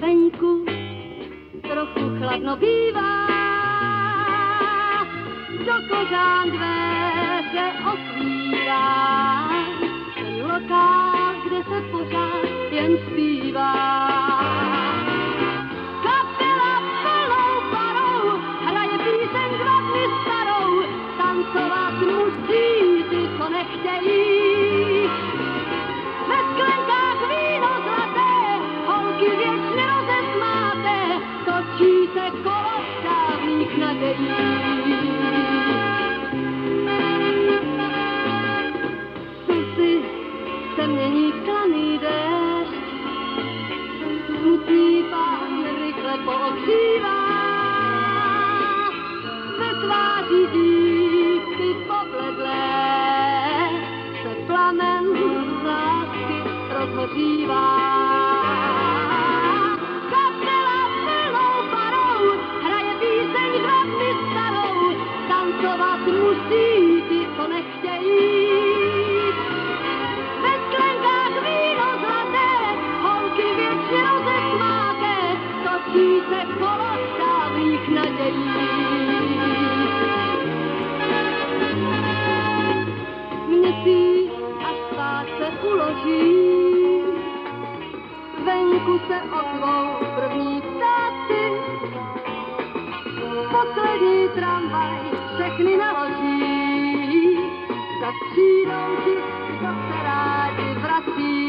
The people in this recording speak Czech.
venku trochu chladno bývá, do kořán dveře otvírá, ten lokál, kde se pořád jen zpívá. Kapela plnou parou hraje píseň 2 dny starou, tancovat musí ty, co nechtějí. Ve sklenkách víno zlaté, holky věčně rozesmáté, točí se kolo dávných nadějí. Srdci se mění slaný déšť, smutný pán rychle pohřívá. Ve tváři dívky pobledlé se plamen lásky rozhořívá. Kapela plnou parou hraje píseň 2 dny starou, tancovat musí ti, co nechtějí. Ve sklenkách víno zlaté, holky věčně rozesmáté, točí se kolo dávných nadějí. Měsíc až spát se uloží, venku se ozvou první ptáci, poslední tramvaj všechny naloží, zas přijdou ti, kdo se rádi vrací.